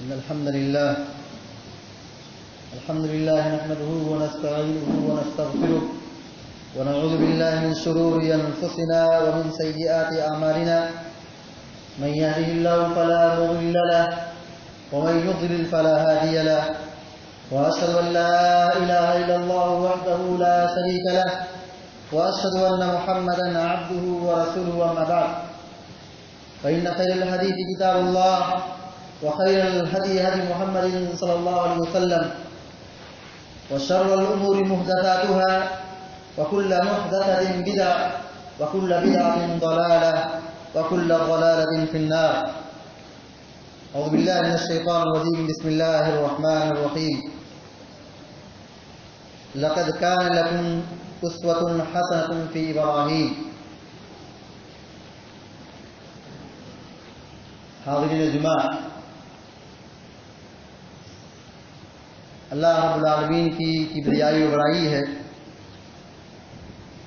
إن الحمد لله نحمده ونستعينه ونستغفره ونعوذ بالله من شرور أنفسنا ومن سيئات أعمالنا من يهده الله فلا مضل له ومن يضلل فلا هادي له وأشهد أن لا إله إلا الله وحده لا شريك له وأشهد أن محمدا عبده ورسوله أما بعد فإن خير الحديث كتاب الله وخير الهدي هدي محمد صلى الله عليه وسلم وشر الأمور محدثاتها وكل محدثة بدعة وكل بدعة ضلالة وكل ضلالة في النار. أعوذ بالله من الشيطان الرجيم. بسم الله الرحمن الرحيم. لقد كان لكم أسوة حسنة في إبراهيم. حاضرین جمعہ، اللہ رب العالمین کی کبریائی و بڑائی ہے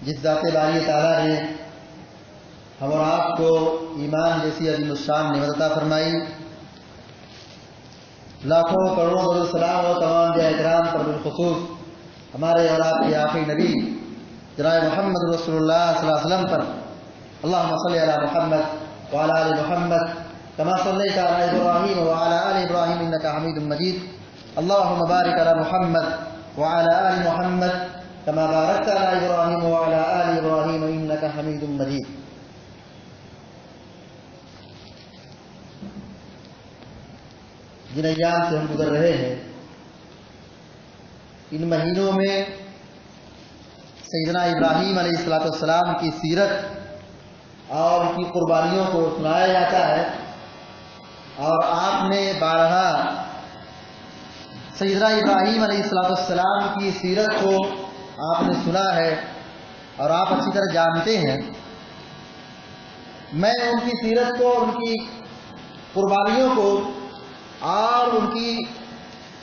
جس ذات باری تعالیٰ نے ہم اور آپ کو ایمان جیسی عظیم الشان نعمت عطا فرمائی. لاکھوں کروڑوں درود سلام و تمام انبیاء کرام پر بالخصوص ہمارے اور آپ کے آخری نبی جناب محمد رسول اللہ صلی اللہ علیہ وسلم پر اللہم صلی علی محمد وعلی آل محمد كما صليت على إبراهيم وعلى آل إبراهيم إنك حميد مجيد. اللهم بارك على محمد وعلى آل محمد كما باركت على إبراهيم وعلى آل إبراهيم إنك حميد مجيد. جن ایام سے ہم گزر رہے ہیں، ان مہینوں میں سیدنا ابراہیم علیہ السلام کی سیرت اور ان کی قربانیوں کو سنایا جاتا ہے، اور آپ نے بارہا سیدنا ابراہیم علیہ السلام کی سیرت کو آپ نے سنا ہے اور آپ اچھی طرح جانتے ہیں. میں ان کی سیرت کو، ان کی قربانیوں کو اور ان کی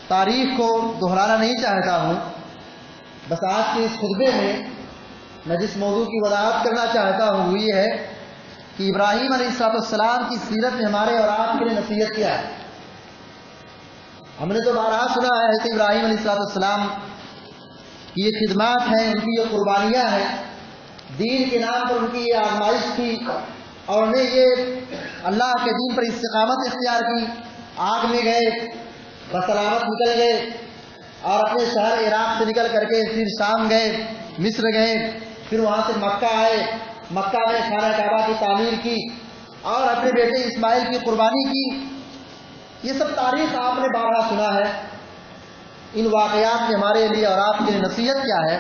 تاریخ کو دہرانا نہیں چاہتا ہوں. بس آج کے اس خطبے میں میں جس موضوع کی وضاحت کرنا چاہتا ہوں وہ یہ ہے کہ ابراہیم علیہ السلام کی سیرت میں ہمارے اور آپ کے لیے نصیحت کیا ہے. ہم نے تو بارہا سنا ہے کہ ابراہیم علیہ السلام کی یہ خدمات ہیں، ان کی یہ قربانیاں ہیں، دین کے نام پر ان کی یہ آزمائش تھی اور انہیں یہ اللہ کے دین پر استقامت اختیار کی. آگ میں گئے، بسلامت نکل گئے اور اپنے شہر عراق سے نکل کر کے پھر شام گئے، مصر گئے، پھر وہاں سے مکہ آئے، مکہ میں خانہ کعبہ کی تعمیر کی اور اپنے بیٹے اسماعیل کی قربانی کی. یہ سب تاریخ آپ نے بارہا سنا ہے. ان واقعات میں ہمارے لیے اور آپ کے لیے نصیحت کیا ہے،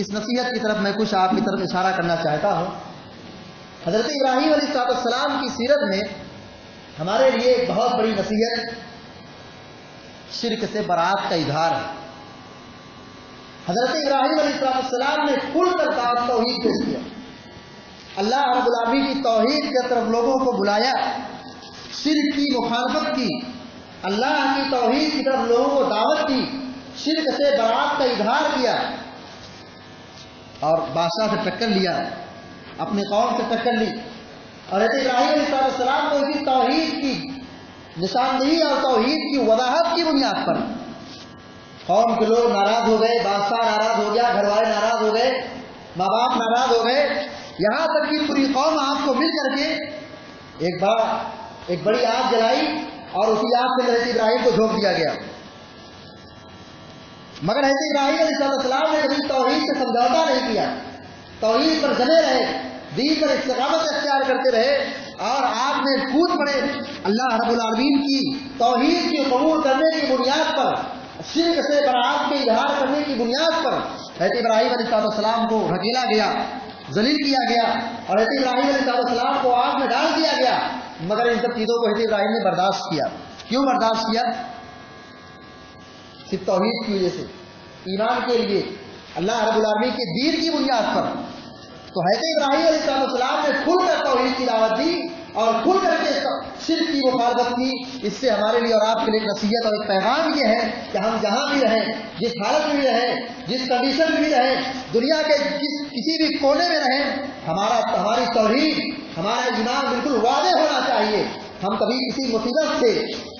اس نصیحت کی طرف میں کچھ آپ کی طرف اشارہ کرنا چاہتا ہوں. حضرت ابراہیم علیہ السلام کی سیرت میں ہمارے لیے ایک بہت بڑی نصیحت شرک سے برات کا اظہار ہے. حضرت ابراہیم علیہ السلام نے کھل کر دعوت توحید پیش کیا. اللہ رب العالمین کی توحید کی طرف لوگوں کو بلایا، شرک کی مخالفت کی، اللہ کی توحید کی طرف لوگوں کو دعوت دی، شرک سے برات کا اظہار کیا اور بادشاہ سے ٹکر لیا، اپنی قوم سے ٹکر لی. اور حضرت ابراہیم علیہ السلام کو اسی توحید کی نشاندہی اور توحید کی وضاحت کی بنیاد پر قوم کے لوگ ناراض ہو گئے، بادشاہ ناراض ہو گیا، گھر والے ناراض ہو گئے، ماں باپ ناراض ہو گئے، یہاں تک کہ پوری قوم آپ کو مل کر کے ایک بڑی آگ جلائی اور اسی آگ سے حضرت ابراہیم کو جھونک دیا گیا. مگر حضرت ابراہیم علیہ السلام نے کبھی توحید سے سمجھوتا نہیں کیا، توحید پر جمے رہے، دین پر استقامت اختیار کرتے رہے اور آپ نے کود پڑے. اللہ رب العالمین کی توحید کی قبول کرنے کی بنیاد پر، شرک سے برات کے اظہار کرنے کی بنیاد پر حضرت ابراہیم علیہ السلام کو ڈھکیلا گیا، ذلیل کیا گیا اور حضرت ابراہیم علیہ السلام کو آگ میں ڈال دیا گیا. مگر ان سب چیزوں کو حضرت ابراہیم نے برداشت کیا. کیوں برداشت کیا؟ صرف توحید کی وجہ سے، ایمان کے لیے، اللہ رب العالمین کے دین کی بنیاد پر. تو حضرت ابراہیم علیہ السلام نے کھل کر توحید کی دعوت دی اور کھل کر کے شرک کی مخالفت کی. اس سے ہمارے لیے اور آپ کے لیے ایک نصیحت اور ایک پیغام یہ ہے کہ ہم جہاں بھی رہیں، جس حالت میں بھی رہیں، جس کنڈیشن میں بھی رہیں، دنیا کے کسی بھی کونے میں رہیں، ہماری توحید، ہمارا ایمان بالکل واضح ہونا چاہیے. ہم کبھی کسی مصیبت سے،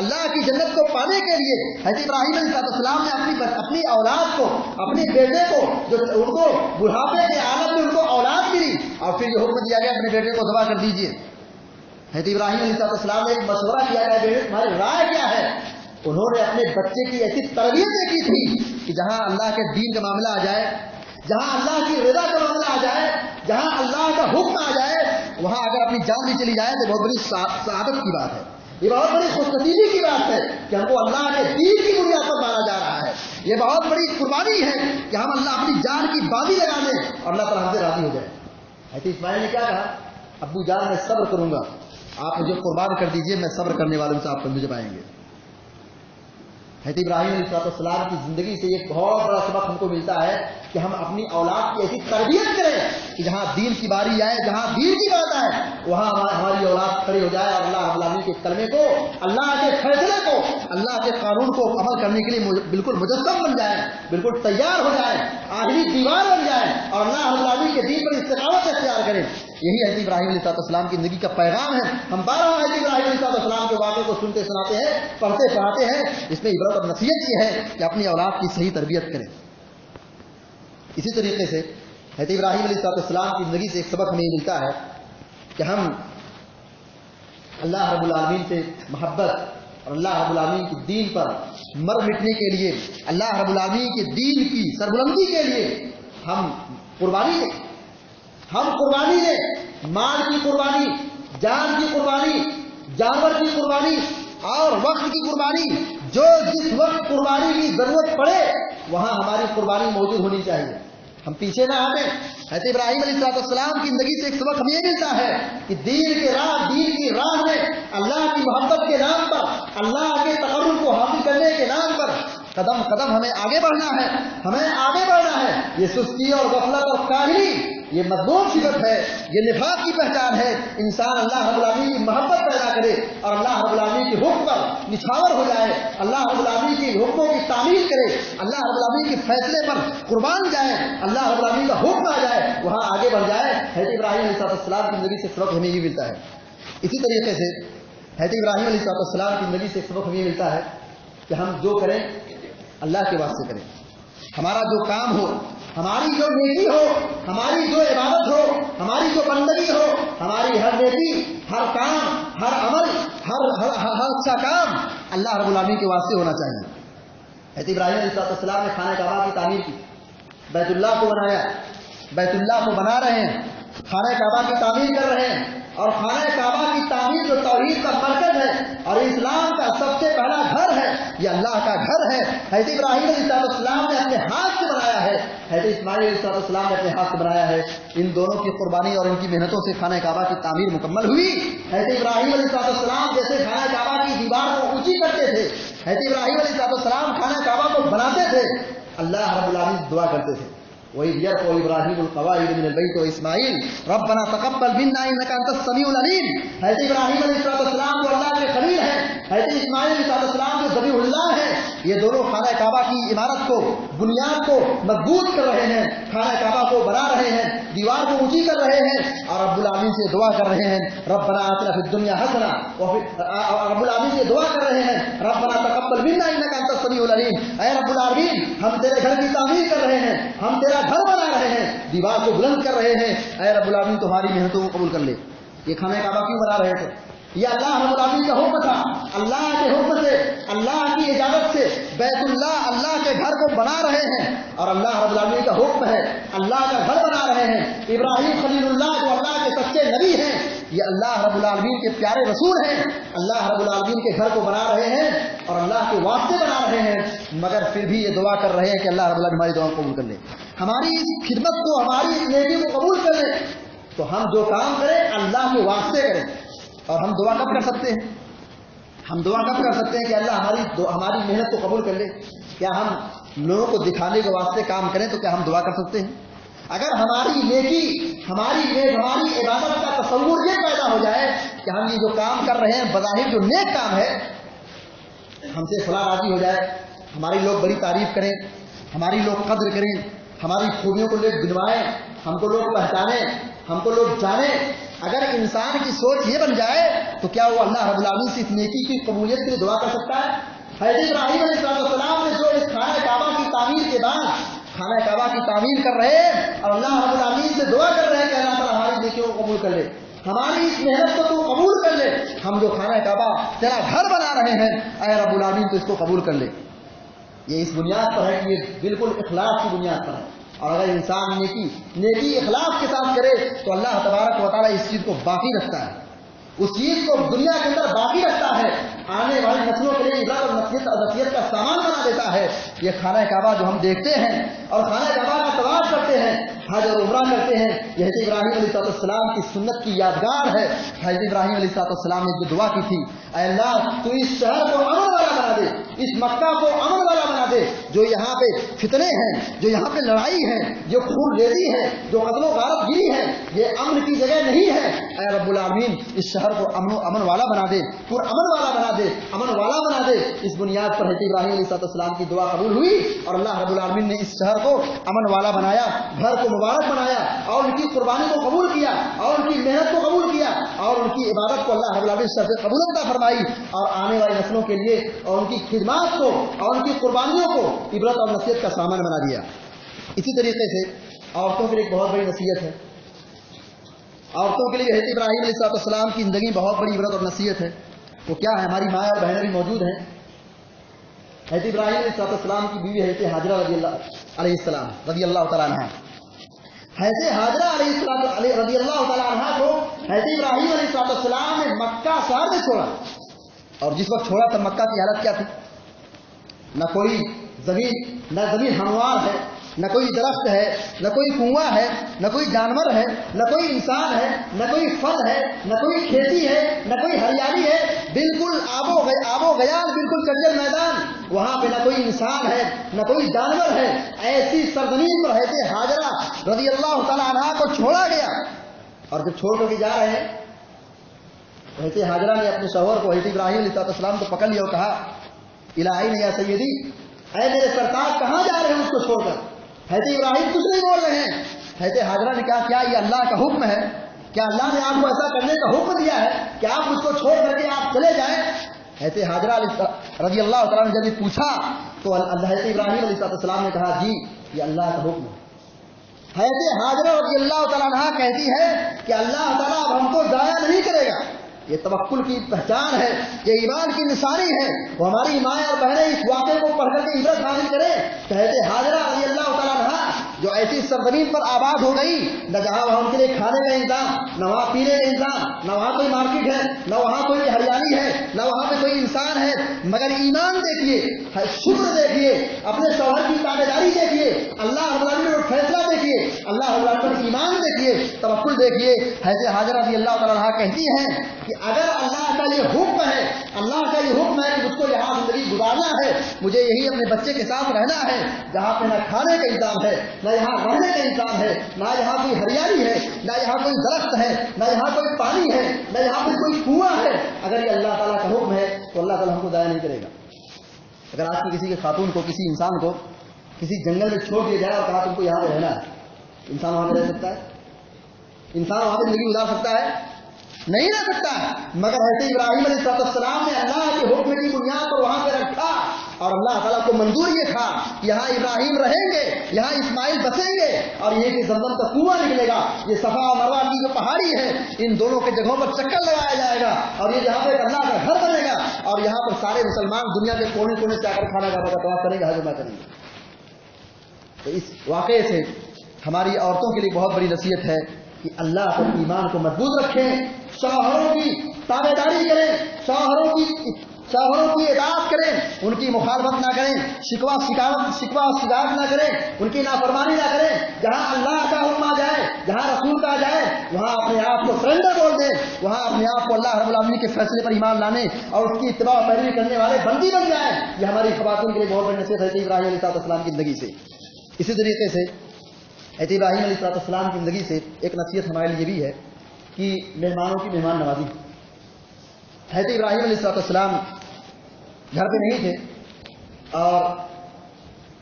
اللہ کی جنت کو پانے کے لیے حضرت ابراہیم علیہ السلام نے اپنی اولاد کو, اپنے بیٹے کو, جو ان کو بڑھاپے کے عالم میں ان کو اولاد ملی, اور پھر یہ حکم دیا گیا اپنے بیٹے کو ذبح کر دیجیے. حضرت ابراہیم علیہ السلام نے ایک مشورہ کیا گیا, بیٹے تمہاری رائے کیا ہے؟ انہوں نے اپنے بچے کی ایسی تربیتیں کی تھی کہ جہاں اللہ کے دین کا معاملہ آ جائے, جہاں اللہ کی رضا کا معاملہ آ جائے, جہاں اللہ کا حکم آ جائے, وہاں اگر اپنی جان بھی چلی جائے تو بہت بڑی سعادت کی بات ہے, یہ بہت بڑی خوش نصیبی کی بات ہے کہ ہم کو اللہ کے دین کی بنیاد پر مارا جا رہا ہے. یہ بہت بڑی قربانی ہے کہ ہم اللہ اپنی جان کی بازی لگا دیں اور اللہ تعالیٰ ہم سے راضی ہو جائے. حضرت اسماعیل نے کیا کہا, ابو جان میں صبر کروں گا, آپ مجھے قربان کر دیجئے, میں صبر کرنے والوں سے آپ مجھے پائیں گے. حضرت ابراہیم علیہ السلام کی زندگی سے ایک بہت بڑا سبق ہم کو ملتا ہے کہ ہم اپنی اولاد کی ایسی تربیت کریں کہ جہاں دین کی باری آئے, جہاں دین کی بات آئے, وہاں ہماری اولاد کھڑی ہو جائے اور اللہ رب العالمین کے کلمے کو, اللہ کے فیصلے کو, اللہ کے قانون کو عمل کرنے کے لیے بالکل مجسم بن جائے, بالکل تیار ہو جائے, آخری دیوار بن جائے اور اللہ رب العالمین کے دین پر استقامت اختیار کریں. یہی حضرت ابراہیم علیہ السلام کی زندگی کا پیغام ہے. ہم بارہ حضرت ابراہیم علیہ السلام کے واقعے کو سنتے سناتے ہیں, پڑھتے پڑھاتے ہیں. اس میں عبرت اور نصیحت یہ ہے کہ اپنی اولاد کی صحیح تربیت کریں. اسی طریقے سے حضرت ابراہیم علیہ السلام کی زندگی سے ایک سبق ہمیں ملتا ہے کہ ہم اللہ رب العالمین سے محبت اور اللہ رب العالمین کے دین پر مر مٹنے کے لیے, اللہ رب العالمین کے دین کی سربلندی کے لیے ہم قربانی دیں. ہم قربانی دیں, مال کی قربانی, جان کی قربانی, جانور کی قربانی اور وقت کی قربانی. جو جس وقت قربانی کی ضرورت پڑے وہاں ہماری قربانی موجود ہونی چاہیے, ہم پیچھے نہ ہٹیں. حضرت ابراہیم علیہ السلام کی زندگی سے ایک سبق ہمیں یہ ملتا ہے کہ دین کی راہ میں اللہ کی محبت کے نام پر, اللہ کے تقرب کو حاصل کرنے کے نام پر قدم قدم ہمیں آگے بڑھنا ہے, ہمیں آگے بڑھنا ہے. یہ سستی اور غفلت اور کاہلی یہ مذموم صفت ہے, یہ نفاق کی پہچان ہے. انسان اللہ رب العالمین کی محبت پیدا کرے اور اللہ رب العالمین کے حکم پر نچھاور ہو جائے, اللہ رب العالمین کی حکموں کی تعمیل کرے, اللہ رب العالمین کے فیصلے پر قربان جائے, اللہ رب العالمین کا حکم آ جائے, وہاں آگے بڑھ جائے. حضرت ابراہیم علیہ السلام کی زندگی سے سبق ہمیں یہ ملتا ہے. اسی طریقے سے حضرت ابراہیم علیہ السلام کی زندگی سے سبق ہمیں ملتا ہے کہ ہم جو کریں اللہ کے واسطے کریں. ہمارا جو کام ہو, ہماری جو نیکی ہو, ہماری جو عبادت ہو, ہماری جو بندگی ہو, ہماری ہر نیکی, ہر کام, ہر عمل, ہر اچھا کام اللہ رب العالمین کے واسطے ہونا چاہیے. حضرت ابراہیم علیہ السلام نے خانہ کعبہ کی تعمیر کی, بیت اللہ کو بنایا, بیت اللہ کو بنا رہے ہیں, خانہ کعبہ کی تعمیر کر رہے ہیں. اور خانہ کعبہ کی تعمیر جو توحید کا مرکز ہے اور اسلام کا سب سے پہلا گھر ہے, یہ اللہ کا گھر ہے. حضرت ابراہیم علیہ السلام نے اپنے ہاتھ سے بنایا ہے, حضرت اسماعیل علیہ السلام نے اپنے ہاتھ سے بنایا ہے. ان دونوں کی قربانی اور ان کی محنتوں سے خانہ کعبہ کی تعمیر مکمل ہوئی. حضرت ابراہیم علیہ السلام جیسے خانہ کعبہ کی دیوار کو اونچی کرتے تھے, حضرت ابراہیم علیہ السلام خانہ کعبہ کو بناتے تھے, اللہ رب العالمین دعا کرتے تھے, وَإِذْ يَرْفَعُ إِبْرَاهِيمُ الْقَوَاعِدَ مِنَ الْبَيْتِ وَإِسْمَاعِيلُ رَبَّنَا تَقَبَّلْ مِنَّا إِنَّكَ أَنْتَ السَّمِيعُ الْعَلِيمُ. حضرت ابراہیم علیہ السلام کو اللہ کے خلیل ہیں, حضرت اسماعیل علیہ السلام کو ذبیح اللہ ہے. یہ دونوں خانہ کعبہ کی عمارت کو, بنیاد کو مضبوط کر رہے ہیں, خانہ کعبہ کو بنا رہے ہیں, دیوار کو اونچی کر رہے ہیں اور رب العالمین سے دعا کر رہے ہیں ربنا آتنا فی الدنیا حسنہ. رب العالمین سے دعا کر رہے ہیں ربنا تقبل منا انک انت السمیع العلیم. اے رب العالمین, ہم تیرے گھر کی تعمیر کر رہے ہیں, ہم تیرا گھر بنا رہے ہیں, دیوار کو بلند کر رہے ہیں, اے رب العالمین تمہاری محنتوں کو قبول کر لے. یہ خانہ کعبہ کیوں بنا رہے تھے؟ یہ اللہ رب العالمین کا حکم تھا. اللہ کے حکم سے, اللہ کی اجازت سے بیت اللہ, اللہ کے گھر کو بنا رہے ہیں اور اللہ رب العالمین کا حکم ہے, اللہ کا گھر بنا رہے ہیں. ابراہیم خلیل اللہ جو اللہ کے سچے نبی ہیں, یہ اللہ رب العالمین کے پیارے رسول ہیں, اللہ رب العالمین کے گھر کو بنا رہے ہیں اور اللہ کے واسطے بنا رہے ہیں, مگر پھر بھی یہ دعا کر رہے ہیں کہ اللہ رب العالمین ہماری دعا قبول کر لے, ہماری اس خدمت کو, ہماری اس نیکی کو قبول کر لے. تو ہم جو کام کریں اللہ کے واسطے کریں. اور ہم دعا کب کر سکتے ہیں؟ ہم دعا کب کر سکتے ہیں کہ اللہ ہماری محنت کو قبول کر لے؟ کیا ہم لوگوں کو دکھانے کے واسطے کام کریں تو کیا ہم دعا کر سکتے ہیں؟ اگر ہماری نیکی, ہماری عبادت کا تصور یہ پیدا ہو جائے کہ ہم یہ جو کام کر رہے ہیں بظاہر جو نیک کام ہے, ہم سے فلاں راضی ہو جائے, ہماری لوگ بڑی تعریف کریں, ہماری لوگ قدر کریں, ہماری خوبیوں کو لوگ گنوائیں, ہم کو لوگ پہچانیں, ہم کو لوگ جانیں, اگر انسان کی سوچ یہ بن جائے تو کیا وہ اللہ رب العالمین سے اس نیکی کی قبولیت کے لیے دعا کر سکتا ہے؟ حضرت ابراہیم علیہ السلام نے جو اس خانہ کعبہ کی تعمیر کے بعد خانہ کعبہ کی تعمیر کر رہے ہیں اور اللہ رب العالمین سے دعا کر رہے ہیں کہ اللہ تعالیٰ ہماری نیکیوں کو قبول کر لے، ہماری اس محنت کو تو قبول کر لے، ہم جو خانہ کعبہ تیرا گھر بنا رہے ہیں اے رب العالمین تو اس کو قبول کر لے۔ یہ اس بنیاد پر ہے کہ یہ بالکل اخلاص کی بنیاد پر ہے، اور اگر انسان نیکی اخلاص کے ساتھ کرے تو اللہ تبارک و تعالیٰ اس چیز کو باقی رکھتا ہے، اس چیز کو دنیا کے اندر باقی رکھتا ہے، آنے والی نسلوں کے لیے عبرت اور نصیحت کا سامان بنا دیتا ہے۔ یہ خانہ کعبہ جو ہم دیکھتے ہیں اور خانہ کعبہ کا طواف کرتے ہیں، حج اور عمرہ کرتے ہیں، یہ حضرت ابراہیم علیہ السلام کی سنت کی یادگار ہے۔ حضرت ابراہیم علیہ السلام نے جو دعا کی تھی، اے اللہ تو اس شہر کو امن والا بنا دے، اس مکہ کو امن والا بنا دے، جو یہاں پہ فتنے ہیں، جو یہاں پہ لڑائی ہے، جو خون ریزی ہے، جو قتل و غارت گیری ہے، یہ امن کی جگہ نہیں ہے۔ اے رب العالمین اس شہر کو امن والا بنا دے، پر امن والا بنا دے، امن والا بنا دے۔ اس بنیاد پر حضرت ابراہیم علیہ السلام کی دعا قبول ہوئی اور اللہ رب العالمین نے اس شہر کو امن والا بنایا، گھر کو مبارک بنایا، اور ان کی قربانی کو قبول کیا، اور ان کی محنت کو قبول کیا، اور ان کی عبادت کو اللہ رب العالمین سے قبول عطا فرمائی، اور آنے والی نسلوں کے لیے اور ان کی خدمات کو اور ان کی قربانیوں کو عبرت اور نصیحت کا سامان بنا دیا۔ اسی طریقے سے عورتوں کے لیے ایک بہت بڑی نصیحت ہے، عورتوں کے لیے حضرت ابراہیم علیہ السلام کی زندگی بہت بڑی عبرت اور نصیحت ہے۔ وہ کیا ہے؟ ہماری ماں اور بہنیں بھی موجود ہیں۔ حضرت ابراہیم علیہ السلام کی بیوی حضرت حاجرہ علیہ السلام رضی اللہ تعالیٰ عنہ، حضرت حاجرہ رضی اللہ تعالیٰ عنہ کو حضرت ابراہیم علیہ السلام نے مکہ شہر میں چھوڑا، اور جس وقت چھوڑا تب مکہ کی حالت کیا تھی؟ نہ کوئی زمین ہموار ہے، نہ کوئی درخت ہے، نہ کوئی کنواں ہے، نہ کوئی جانور ہے، نہ کوئی انسان ہے، نہ کوئی پھل ہے، نہ کوئی کھیتی ہے، نہ کوئی ہریالی ہے، بالکل آب و گیان، بالکل جنگل میدان، وہاں پہ نہ کوئی انسان ہے نہ کوئی جانور ہے۔ ایسی سرزمین پر حضرت حاجرہ رضی اللہ تعالیٰ عنہ کو چھوڑا گیا، اور جب چھوڑ کر کے جا رہے ہیں حضرت حاجرہ نے اپنے شوہر کو حضرت ابراہیم علیہ السلام کو پکڑ لیا اور کہا الہی یا سیدی، اے میرے سرکار کہاں جا رہے ہیں اس کو چھوڑ کر؟ حضرت ابراہیم کچھ نہیں بول رہے ہیں۔ حضرت حاجرہ نے کہا کیا یہ اللہ کا حکم ہے؟ کیا اللہ نے آپ کو ایسا کرنے کا حکم دیا ہے کہ آپ مجھ کو چھوڑ کر کے آپ چلے جائیں؟ حضرت حاجرہ رضی اللہ تعالیٰ نے جب یہ پوچھا تو حضرت ابراہیم علیہ السلام نے کہا جی یہ اللہ کا حکم ہے۔ حضرت حاجرہ رضی اللہ تعالیٰ عنہ کہتی ہے کہ اللہ تعالیٰ اب ہم کو ضائع نہیں کرے گا۔ یہ توکل کی پہچان ہے، یہ ایمان کی نشانی ہے۔ وہ ہماری مائیں اور بہنیں اس واقعے کو پڑھ کر کے عبرت حاصل کریں کہ حضرت حاجرہ رضی اللہ تعالیٰ عنہ جو ایسی سرزمین پر آباد ہو گئی، نہ جہاں وہاں ان کے لیے کھانے کا انتظام، نہ وہاں پینے کا انتظام، نہ وہاں کوئی مارکیٹ ہے، نہ وہاں کوئی ہریالی ہے، نہ وہاں پہ کوئی انسان ہے، مگر ایمان دیکھیے، شکر دیکھیے، اپنے شوہر کی تابعداری دیکھیے، اللہ رب العالمین کا فیصلہ دیکھیے، اللہ رب العالمین کا ایمان دیکھیے، توکل دیکھیے۔ حضرت حاجرہ رضی اللہ تعالیٰ عنہ کہتی ہیں کہ اگر اللہ کا یہ حکم ہے، اللہ کا یہ حکم ہے کہ مجھ کو یہاں زندگی گزارنا ہے، مجھے یہی اپنے بچے کے ساتھ رہنا ہے، جہاں پہ نہ کھانے کا انتظام ہے، نہ یہاں رہنے کا انتظام ہے، نہ یہاں کوئی ہریالی ہے، نہ یہاں کوئی درخت ہے، نہ یہاں کوئی پانی ہے، نہ یہاں پہ کوئی کنواں ہے، اگر یہ اللہ تعالیٰ کا حکم ہے تو اللہ تعالیٰ ہم کو ضائع نہیں کرے گا۔ اگر آج کی کسی کے خاتون کو، کسی انسان کو کسی جنگل میں چھوڑ دیا جائے اور کہا تم کو یہاں پہ رہنا ہے، انسان وہاں پہ رہ سکتا ہے؟ انسان وہاں پہ زندگی گزار سکتا ہے؟ نہیں رہ سکتا ہے۔ مگر حضرت ابراہیم علیہ السلام نے اللہ کے حکم کی بنیاد پر وہاں پہ رکھا، اور اللہ تعالیٰ کو منظور یہ تھا یہاں ابراہیم رہیں گے، یہاں اسماعیل بسیں گے، اور یہ کہ زمزم کا کنواں نکلے گا، یہ صفا اور مروہ کی جو پہاڑی ہے ان دونوں کے جگہوں پر چکر لگایا جائے گا، اور یہ جہاں پہ اللہ کا گھر بنے گا، اور یہاں پر سارے مسلمان دنیا کے کونے کونے سے آ کر کھانا کعبہ کا طواف کریں گے، حج عمرہ کریں گے۔ تو اس واقعے سے ہماری عورتوں کے لیے بہت بڑی نصیحت ہے کہ اللہ پر ایمان کو مضبوط رکھیں، شوہروں کی تابعداری کریں، شوہروں کی اطاعت کریں، ان کی مخالفت نہ کریں، شکوہ شکایت نہ کریں، ان کی نافرمانی نہ کریں۔ جہاں اللہ کا حکم آ جائے، جہاں رسول کا آ جائے، وہاں اپنے آپ کو سرنڈر بول دیں، وہاں اپنے آپ کو اللہ رب العالمین کے فیصلے پر ایمان لانے اور اس کی اتباع و پیروی کرنے والے بندی بن جائیں۔ یہ ہماری خواتین کے لیے بہت بڑی نصیحت ہے ابراہیم علیہ السلام کی زندگی سے۔ اسی طریقے سے حضرت ابراہیم علیہ السلام کی زندگی سے ایک نصیحت ہمارے لیے بھی ہے کہ مہمانوں کی مہمان نوازی۔ حضرت ابراہیم علیہ السلام گھر پہ نہیں تھے، اور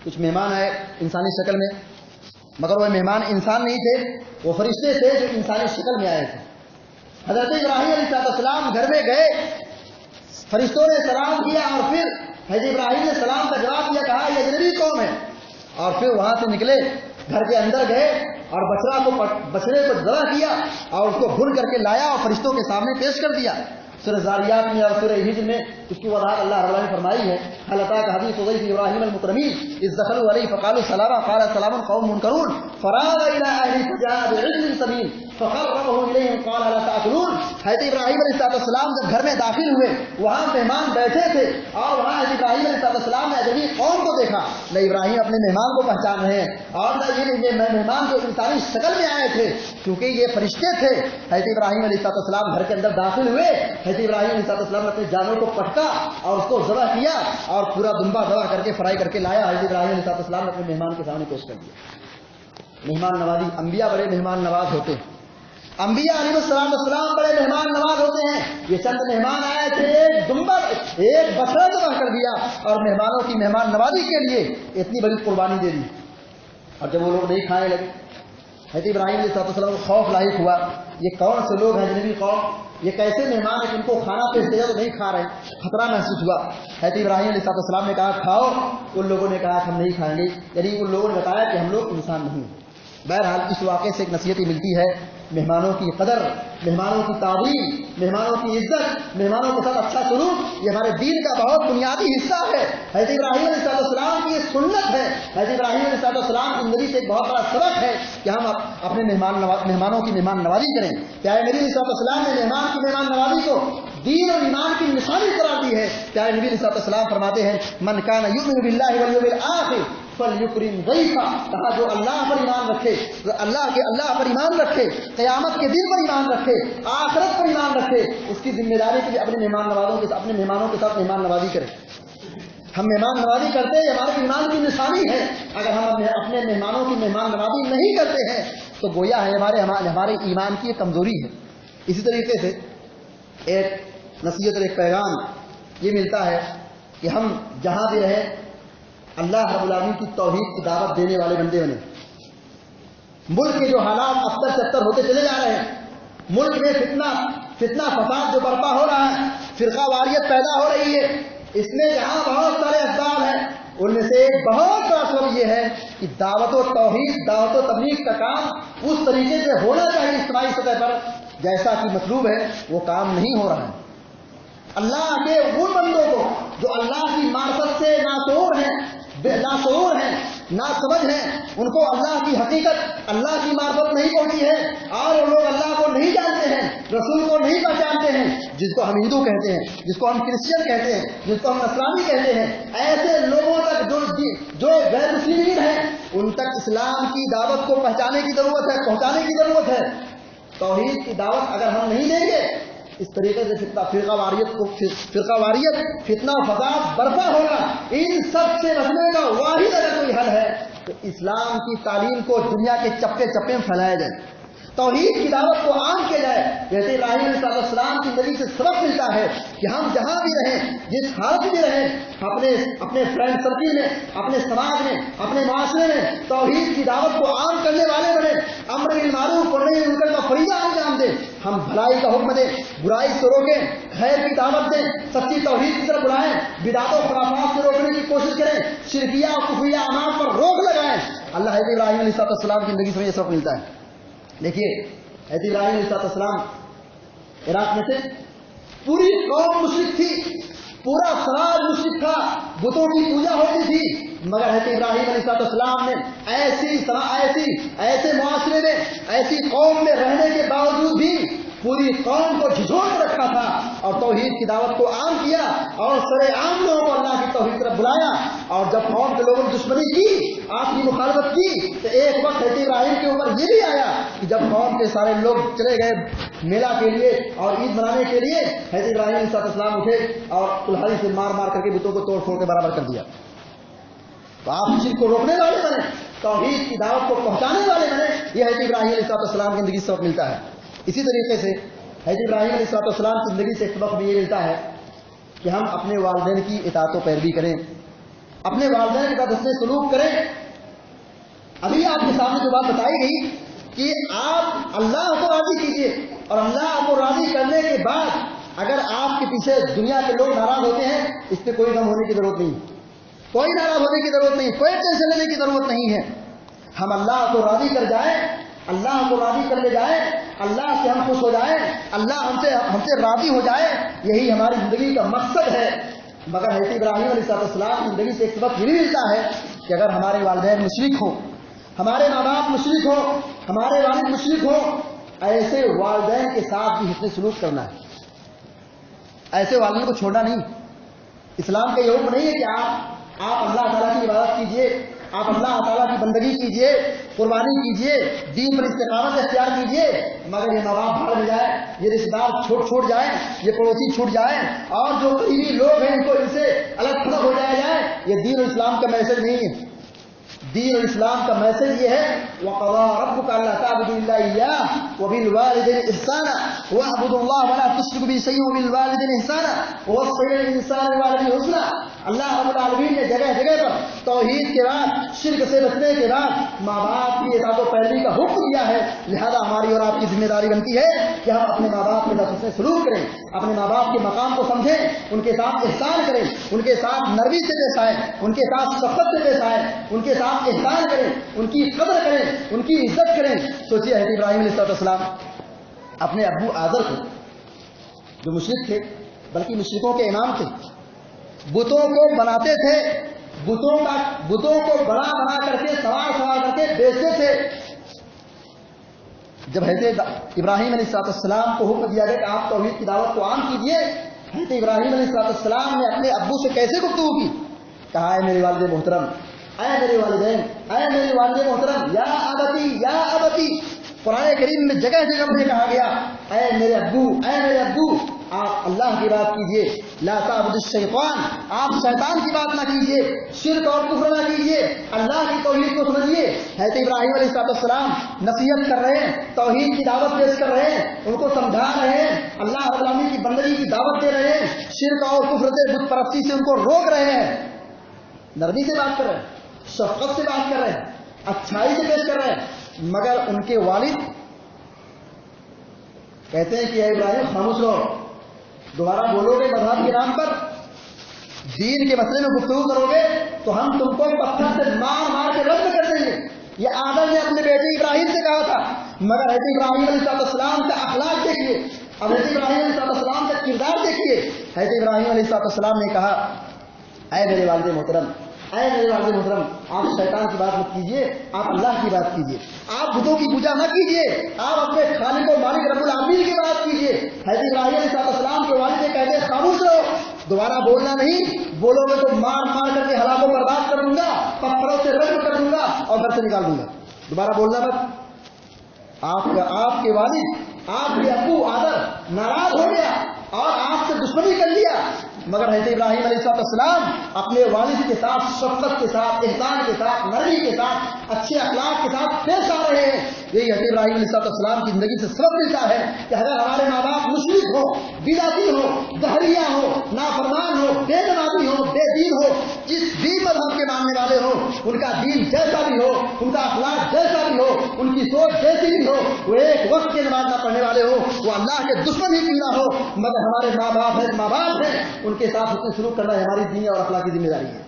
کچھ مہمان آئے انسانی شکل میں، مگر وہ مہمان انسان نہیں تھے، وہ فرشتے تھے جو انسانی شکل میں آئے تھے۔ حضرت ابراہیم علیہ السلام گھر میں گئے، فرشتوں نے سلام کیا اور پھر حضرت ابراہیم نے سلام کا جواب دیا، کہا یہ اجنبی قوم ہے، اور پھر وہاں سے نکلے، گھر کے اندر گئے اور بچڑے کو ذبح کیا اور اس کو بھون کر کے لایا اور فرشتوں کے سامنے پیش کر دیا۔ سورہ زاریات میں اور سورہ ہجر میں اس کی وضاحت اللہ رب العالمین نے فرمائی ہے، هل أتاك حديث ضيف إبراهيم المكرمين إذ دخلوا عليه فقالوا سلاما قال سلام قوم منكرون فراغ إلى أهله فجاء بعجل سمين فقربه إليهم قال لا تأكلون۔ حضرت ابراہیم علیہ السلام جب گھر میں داخل ہوئے، وہاں مہمان بیٹھے تھے اور وہاں حضرت ابراہیم علیہ السلام نے اجنبی قوم کو دیکھا۔ نہ ابراہیم اپنے مہمان کو پہچان رہے ہیں اور نہ یہ مہمان جو انسانی شکل میں آئے تھے، کیونکہ یہ فرشتے تھے۔ حضرت ابراہیم علیہ السلام گھر کے اندر داخل ہوئے، حضرت ابراہیم علیہ السلام نے اپنے جانور کو پٹکا اور اس کو ذبح کیا اور پورا دمبا ذبح کر کے فرائی کر کے لایا، حضرت ابراہیم علیہ السلام نے اپنے مہمان کے سامنے پیش کر دیا۔ مہمان نوازی، انبیاء بڑے مہمان نواز ہوتے ہیں، انبیاء علیہ السلام بڑے مہمان نواز ہوتے ہیں۔ یہ چند مہمان آئے تھے، ایک بچڑا ذبح کر دیا اور مہمانوں کی مہمان نوازی کے لیے اتنی بڑی قربانی دے دی، اور جب وہ لوگ نہیں کھانے لگے، حضرت ابراہیم علیہ السلام کو خوف لاحق ہوا، یہ کون سے لوگ ہیں اجنبی قوم، یہ کیسے مہمان ہیں جن کو کھانا پیش دیا تو نہیں کھا رہے ہیں، خطرہ محسوس ہوا۔ حضرت ابراہیم علیہ السلام نے کہا کھاؤ، ان لوگوں نے کہا ہم نہیں کھائیں گے، یعنی ان لوگوں نے بتایا کہ ہم لوگ انسان نہیں ہیں۔ بہرحال اس واقعے سے ایک نصیحت ملتی ہے، مہمانوں کی قدر، مہمانوں کی تعظیم، مہمانوں کی عزت، مہمانوں کے ساتھ اچھا سلوک، یہ ہمارے دین کا بہت بنیادی حصہ ہے۔ حضرت ابراہیم علیہ السلام کی یہ سنت ہے، حضرت ابراہیم علیہ السلام کی زندگی سے ایک بہت بڑا سبق ہے کہ ہم اپنے مہمانوں کی مہمان نوازی کریں۔ پیارے نبی علیہ السلام نے مہمان کی مہمان نوازی کو دین اور ایمان کی نشانی قرار دی ہے۔ پیارے نبی علیہ السلام فرماتے ہیں من کان یؤمن باللہ والیوم الآخر فلیکرم ضیفہ، کہا جو اللہ پر ایمان رکھے، اللہ پر ایمان رکھے، قیامت کے دن پر ایمان رکھے، آخرت پر ایمان رکھے، اس کی ذمہ داری کے لیے اپنے مہمانوں کے ساتھ مہمان نوازی کرے۔ ہم مہمان نوازی کرتے ہیں، ہمارے ایمان کی نشانی ہے۔ اگر ہم اپنے مہمانوں کی مہمان نوازی نہیں کرتے ہیں تو گویا ہے ہمارے ایمان کی کمزوری ہے۔ اسی طریقے سے ایک نصیحت اور ایک پیغام یہ ملتا ہے کہ ہم جہاں بھی رہیں اللہ رب العالمین کی توحید کی دعوت دینے والے بندے بنے۔ ملک کے جو حالات ابتر چتر ہوتے چلے جا رہے ہیں، ملک میں فتنہ فساد جو برپا ہو رہا ہے، فرقہ واریت پیدا ہو رہی ہے، اس میں جہاں بہت سارے اسباب ہیں، ان میں سے ایک بہت بڑا سبب یہ ہے کہ دعوت و توحید، دعوت و تبلیغ کا کام اس طریقے سے ہونا چاہیے اجتماعی سطح پر جیسا کہ مطلوب ہے وہ کام نہیں ہو رہا ہے۔ اللہ کے ان بندوں کو جو اللہ کی معرفت سے ناشعور ہیں، ناسمجھ ہیں، ان کو اللہ کی حقیقت، اللہ کی معرفت نہیں پہنچی ہے اور وہ لوگ اللہ کو نہیں جانتے ہیں، رسول کو نہیں پہچانتے ہیں، جس کو ہم ہندو کہتے ہیں، جس کو ہم کرسچن کہتے ہیں، جس کو ہم نصرانی کہتے ہیں، ایسے لوگوں تک جو غیر مسلمین ہیں ان تک اسلام کی دعوت کو پہنچانے کی ضرورت ہے۔ توحید کی دعوت اگر ہم نہیں دیں گے، اس طریقے سے فرقہ واریت، فتنہ و فساد برپا ہوگا۔ ان سب سے بچنے کا واحد اگر کوئی حل ہے تو اسلام کی تعلیم کو دنیا کے چپے چپے میں پھیلایا جائے، توحید کی دعوت کو عام کیا جائے۔ جیسے ابراہیم علیہ السلام کی زندگی سے سبق ملتا ہے کہ ہم جہاں بھی رہیں، جس حالت میں رہیں، اپنے فرینڈ سرکل میں، اپنے سماج میں، اپنے معاشرے میں توحید کی دعوت کو عام کرنے والے بنے، امر بالمعروف اور نہی عن المنکر کا فریضہ انجام دیں، ہم بھلائی کا حکم دیں، برائی سے روکیں، خیر کی دعوت دیں، سچی توحید کی طرف بلائیں، بدعت و خرافات سے روکنے کی کوشش کریں، شرکیہ اور کفریہ اعمال پر روک لگائیں۔ اللہ حضرت ابراہیم علیہ السلام کی زندگی سے یہ سبق ملتا ہے۔ دیکھیے حضرت ابراہیم علیہ السلام عراق میں تھے، پوری قوم مشرک تھی، پورا سماج مشرک تھا، بتوں کی پوجا ہوتی تھی، مگر حضرت ابراہیم علیہ السلام نے ایسے معاشرے میں، ایسی قوم میں رہنے کے باوجود بھی پوری قوم کو جھنجھوڑ کر رکھا تھا اور توحید کی دعوت کو عام کیا اور سرے عام لوگوں کو اللہ کی توحید کی طرف بلایا۔ اور جب قوم کے لوگوں نے دشمنی کی، آپ کی مخالفت کی، تو ایک وقت حضرت ابراہیم کے اوپر یہ بھی آیا کہ جب قوم کے سارے لوگ چلے گئے میلہ کے لیے اور عید منانے کے لیے، حضرت ابراہیم علیہ السلام اٹھے اور کلہاڑی سے مار مار کر کے بتوں کو توڑ پھوڑ کے برابر کر دیا۔ تو آپ شرک کو روکنے والے بنے، توحید کی دعوت کو پہنچانے والے بنے، یہ حضرت ابراہیم علیہ السلام کی زندگی سے سبق ملتا ہے۔ اسی طریقے سے حضرت ابراہیم علیہ السلام کی زندگی سے ایک سبق بھی یہ ملتا ہے کہ ہم اپنے والدین کی اطاعت و پیروی کریں، اپنے والدین کے ساتھ حسن سلوک کریں۔ ابھی آپ کے سامنے جو بات بتائی گئی کہ آپ اللہ کو راضی کیجیے، اور اللہ کو راضی کرنے کے بعد اگر آپ کے پیچھے دنیا کے لوگ ناراض ہوتے ہیں، اس پہ کوئی غم ہونے کی ضرورت نہیں، کوئی ناراض ہونے کی ضرورت نہیں، کوئی ٹینشن لینے کی ضرورت نہیں ہے۔ ہم اللہ کو راضی کر جائیں، اللہ کو راضی کر لے جائیں، اللہ سے ہم خوش ہو جائیں، اللہ ہم سے راضی ہو جائے، یہی ہماری زندگی کا مقصد ہے۔ مگر حضرت ابراہیم علیہ السلام کی زندگی سے ایک سبق یہ بھی ملتا ہے کہ اگر ہمارے والدین مشرک ہوں، ہمارے ماں باپ مشرک ہوں، ہمارے والد مشرک ہوں، ایسے والدین کے ساتھ بھی حسن سلوک کرنا ہے، ایسے والدین کو چھوڑنا نہیں۔ اسلام کا یہ حکم نہیں ہے کہ آپ اللہ تعالیٰ کی عبادت کیجئے، آپ اللہ تعالیٰ کی بندگی کیجئے، قربانی کیجئے، دین پر استقامت اختیار کیجئے، مگر یہ ماں باپ بھاڑ میں جائے، یہ رشتے دار چھوٹ جائیں، یہ پڑوسی چھوٹ جائیں، اور جو قریبی لوگ ہیں ان سے الگ تھلگ ہو جائے، یہ دین اور اسلام کا میسج نہیں ہے۔ دین اور اسلام کا میسج یہ ہے وَقَضَىٰ رَبُّكَ أَلَّا تَعْبُدُوا إِلَّا إِيَّاهُ وَبِالْوَالِدَيْنِ إِحْسَانًا وَاعْبُدُوا اللَّهَ وَلَا تُشْرِكُوا بِهِ شَيْئًا وَبِالْوَالِدَيْنِ إِحْسَانًا وَوَصَّيْنَا الْإِنسَانَ بِوَالِدَيْهِ حُسْنًا۔ اللہ رب العالمین نے جگہ جگہ پر توحید کے بعد، شرک سے بچنے کے بعد ماں باپ کی اطاعت و پیروی کا حکم دیا ہے، لہذا ہماری اور آپ کی ذمہ داری بنتی ہے کہ ہم اپنے ماں باپ کے ساتھ حسن سلوک کریں، اپنے ماں باپ کے مقام کو سمجھیں، ان کے ساتھ احسان کریں، ان کے ساتھ نرمی سے پیش آئیں، ان کے ساتھ شفقت سے پیش آئیں، ان کے ساتھ احسان کریں، ان کی قدر کریں، ان کی عزت کریں۔ سوچیے حضرت ابراہیم علیہ السلام اپنے ابو آزر کو، جو مشرک تھے بلکہ مشرکوں کے امام تھے، بتوں کو بناتے تھے، بتوں کو بنا کر کے سوار کر کے بیچتے تھے۔ جب حضرت ابراہیم علیہ السلام کو حکم دیا گیا کہ آپ توحید کی دعوت کو عام کیجیے، حضرت ابراہیم علیہ السلام نے اپنے ابو سے کیسے گفتگو کی؟ کہا اے میرے والد محترم، اے میرے والدین، اے میرے والد محترم، یا ابتی یا ابتی۔ قرآن کریم میں جگہ جگہ مجھے کہا گیا اے میرے ابو، اے میرے ابو، آپ اللہ کی بات کیجئے، لا تعبدوا الشیطان، آپ شیطان کی بات نہ کیجئے، شرک اور کفر نہ کیجئے، اللہ کی توحید کو سمجھیے۔ حضرت ابراہیم علیہ السلام نصیحت کر رہے ہیں، توحید کی دعوت پیش کر رہے ہیں، ان کو سمجھا رہے ہیں، اللہ رب العالمین کی بندگی کی دعوت دے رہے ہیں، شرک اور کفر سے، بت پرستی سے ان کو روک رہے ہیں، نرمی سے بات کر رہے ہیں، شفقت سے بات کر رہے ہیں، اچھائی سے پیش کر رہے ہیں، مگر ان کے والد کہتے ہیں کہ اے ابراہیم خاموش رہو، دوبارہ بولو گے مذہب کے نام پر، دین کے مسئلے میں گفتگو کرو گے تو ہم تم کو پتھر سے مار کے رد کر دیں گے۔ یہ آدم نے اپنے بیٹے ابراہیم سے کہا تھا، مگر حضرت ابراہیم علیہ السلام کا اخلاق دیکھیے، اب حضرت ابراہیم علیہ السلام کا کردار دیکھیے۔ حضرت ابراہیم علیہ السلام نے کہا اے میرے والد محترم، اے میرے والد محترم، آپ شیطان کی بات مت کیجیے، آپ اللہ کی بات کیجیے، آپ بتوں کی پوجا نہ کیجیے، آپ اپنے خالق و مالک رب العالمین کی بات کیجیے۔ حضرت ابراہیم علیہ السلام کے والد کہتے ہیں خاموش رہو، دوبارہ بولنا نہیں، بولو گے تو مار کر کے ہلاک و برباد کر دوں گا، پتھروں سے رجم کر دوں گا اور گھر سے نکال دوں گا، دوبارہ بولنا مت۔ آپ کے والد، آپ کے ابو آدر ناراض ہو گیا اور آپ سے دشمنی کر لیا، مگر حضرت ابراہیم علیہ السلام اپنے والد کے ساتھ شفقت کے ساتھ، احسان کے ساتھ، نرمی کے ساتھ، اچھے اخلاق کے ساتھ پیش آ رہے ہیں۔ یہی حضرت ابراہیم علیہ السلام کی زندگی سے سبق ملتا ہے کہ اگر ہمارے ماں باپ مشرک ہو، بدعتی ہو، دہریہ ہو، نافرمان ہو، بے نمازی ہو، بے دین ہو، جس بھی مذہب کے ماننے والے ہو، ان کا دین جیسا بھی ہو، ان کا اخلاق جیسا بھی ہو، ان کی سوچ جیسی بھی ہو، وہ ایک وقت کی نماز نہ پڑھنے والے ہو، وہ اللہ کے دشمن ہی کیوں نہ ہو، مگر ہمارے ماں باپ ہیں، ان کے ساتھ حسن سلوک کرنا ہماری دینی اور اخلاقی ذمہ داری ہے۔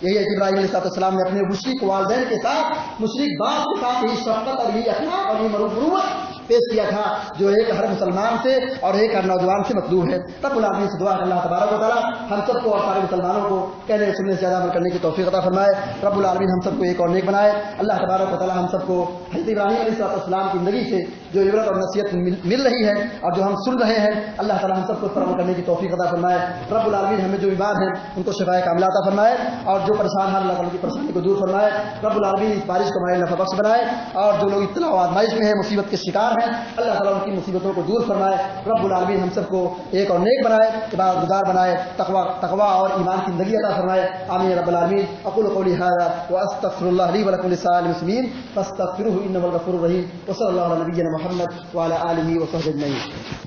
یہی ہے کہ ابراہیم علیہ السلام نے اپنے مشرک والدین کے ساتھ، مشرک باپ کے ساتھ یہی شفقت اور یہی اخلاق اور یہ مروت پیش کیا تھا جو ایک ہر مسلمان سے اور ایک ہر نوجوان سے مطلوب ہے۔ رب العالمین سے دعا کہ اللہ تبارک و تعالیٰ ہم سب کو اور سارے مسلمانوں کو کہنے سننے سے زیادہ عمل کرنے کی توفیق عطا فرمائے۔ رب العالمین ہم سب کو ایک اور نیک بنائے۔ اللہ تبارک و تعالیٰ ہم سب کو حضرت ابراہیم علیہ السلام کی زندگی سے جو عبرت اور نصیحت مل رہی ہے اور جو ہم سن رہے ہیں، اللہ تعالیٰ ہم سب کو اس پر عمل کرنے کی توفیق عطا فرمائے۔ رب العالمین ہمیں جو بیمار ہیں ان کو شفائے کاملہ عطا فرمائے، اور جو پریشان ہیں اللہ تعالیٰ کی پریشانی کو دور فرمائے۔ رب العالمین اس بارش کو ہمارے نفع بخش بنائے، اور جو لوگ ابتلا و آزمائش میں ہیں، مصیبت کے شکار ہیں، اللہ تعالیٰ ان کی مصیبتوں کو دور فرمائے۔ رب العالمین ہم سب کو ایک اور نیک بنائے، عبادت گزار بنائے، تقوی اور ایمان کی زندگی عطا فرمائے۔ آمین رب العالمین۔ اقول قولی ھذا واستغفر اللہ لی ولکم ولسائر المسلمین فاستغفروہ انہ هو الغفور الرحیم۔ وصلی اللہ علی نبینا محمد وعلی آلہ وصحبہ اجمعین۔